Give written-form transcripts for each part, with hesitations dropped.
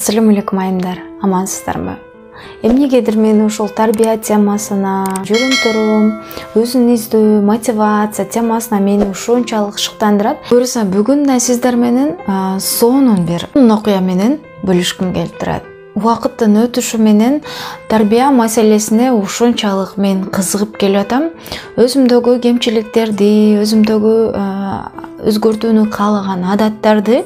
Assalamu alaikum айымдар, амансыздарбы? Эмнегедир мен ушул тарбия темасына, жүрүм-турум, өзүн издөө, мотивация темасына мени ушунчалык шыктандырат. Буюрса бүгүн да сиздер менен сонун бир окуя менен бөлүшкүм келип турат. Убакыттын өтүшү менен тарбия маселесине ушунчалык мен кызыгып келатам. Өзүмдөгү кемчиликтерди, өзүмдөгү өзгөртүүнү каалаган адаттарды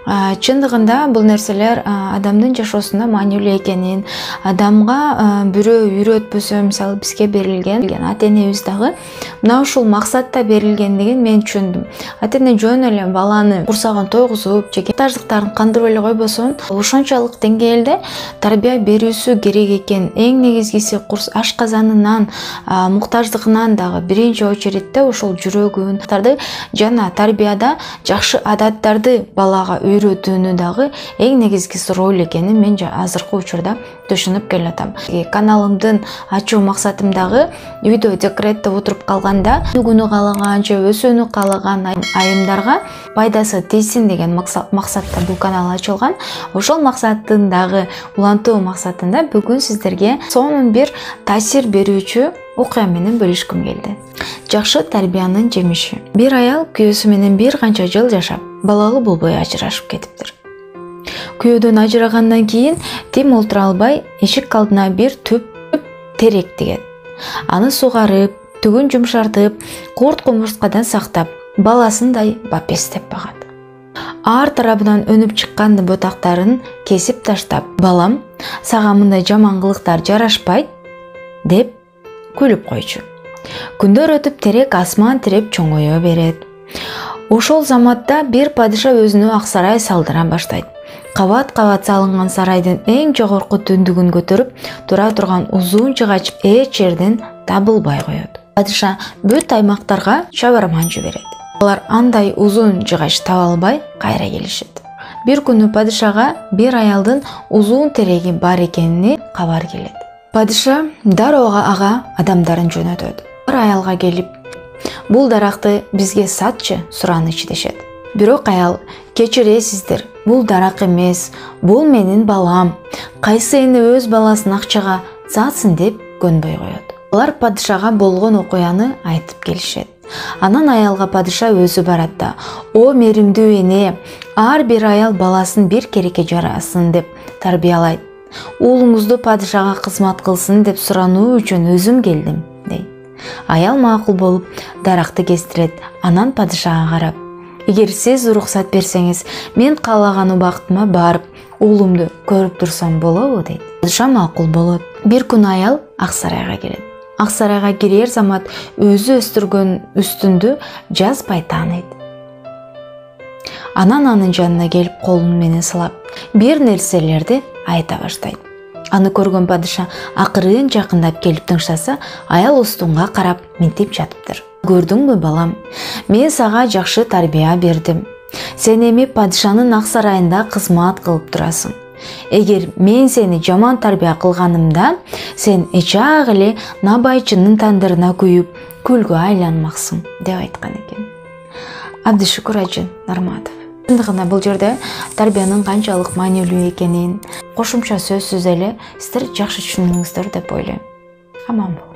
чындыгында бул нерселер адамдын жашоосунда маанилүү экенин, адамга бирөө үйрөтпөсө, мисалы бизге берилген ата-энебиз дагы мына ушул максатта берилгендигин мен түшүндүм. Ата-эне жөн эле баланы курсагын тойгузуп, же муктаждыктарын кандырып эле койбосун, ошончолук деңгээлде тарбия берүүсү керек экен. Эң негизгиси ашказанынан, муктаждыгынан дагы биринчи очередте ошол жүрөгүн жана тарбияда жакшы адаттарды балага үйрөтүүнү дагы эң негизгиси роль экенин мен азыркы учурда түшүнүп келатам. Каналымдын ачуу максатым дагы үйдө декретте отуруп калганда бүгүнү каалаган же өсүүнү каалаган айымдарга пайдасы тийсин деген максатта бул канал ачылган. Ошол максаттын дагы улантуу максатында бүгүн сиздерге сонун бир таасир берүүчү окуя менен бөлүшкүм келди. Жакшы тарбиянын жемиши. Бир аял күйөөсү менен бир канча жыл жашап, балалы болбой ажырашып кетиптир. Күйөөдөн ажырагандан кийин тим олтура албай эшик алдына бир түп терек тигет. Аны сугарып, түгүн жумшартып, курт кумурскадан сактап, баласындай бапестеп багат. Ар тарабынан өнүп чыккан ботактарын кесип таштап, балам, сага мындай жаман кылыктар жарашпайт деп күлүп койчу. Күндөр өтүп терек асман тиреп чоңое берет. Ошол заматта бир падыша өзүнө ак сарай салдыра баштайт. Кабат-кабат салынган сарайдын эң жогорку түндүгүн көтөрүп тура турган узун жыгач эч жерден табылбай коет. Падыша бүт аймактарга чабарман жиберет. Алар андай узун жыгач таба албай кайра келишет. Бир күнү падышага бир аялдын узун тереги бар экенини кабар келет. Падыша дароо ага адамдарын жөнөтөт. Бир аялга келип, бул даракты бизге сатчы, суранычы дешет. Бирок аял, кечиресиздер, бул дарак эмес, бул менин балам. Кайсы эне өз баласын акчага сатсын деп көнбөй коет. Алар падышага болгон окуяны айтып келишет. Анан аялга падыша өзү барат да, о меримдүү эне, ар бир аял баласын бир керекке жарасын деп тарбиялайт. Уулуңузду падышага кызмат кылсын деп сурануу үчүн өзүм келдим, дейт. Аял макул болуп даракты кестирет. Анан падышага карап, эгер сиз уруксат берсеңиз, мен каалаган убактыма барып, уулумду көрүп турсам болобу, дейт. Падыша макул болот. Бир күн аял ак сарайга келет. Ак сарайга кирер замат өзү өстүргөн үстүндү жазбай тааныйт. Анан анын жанына келип колун менен сылап, бир нерселерди айта баштайт. Аны көргөн падыша акырын жакындап келип тыңшаса, аял устунга карап минтип жатыптыр. Көрдүңбү балам, мен сага жакшы тарбия бердим. Сен эми падышанын ак сарайында кызмат кылып турасың. Эгер мен сени жаман тарбия кылганымда, сен эчак эле набайчынын тандырына күйүп, күлгө айланмаксың, деп айткан экен. Абдышүкүр Ажы Нарматов. Чындыгында бул жерде тарбиянын канчалык маанилүү экенин кошумча сөзсүз эле сиздер жакшы түшүндүңүздөр деп ойлойм. Аман бол.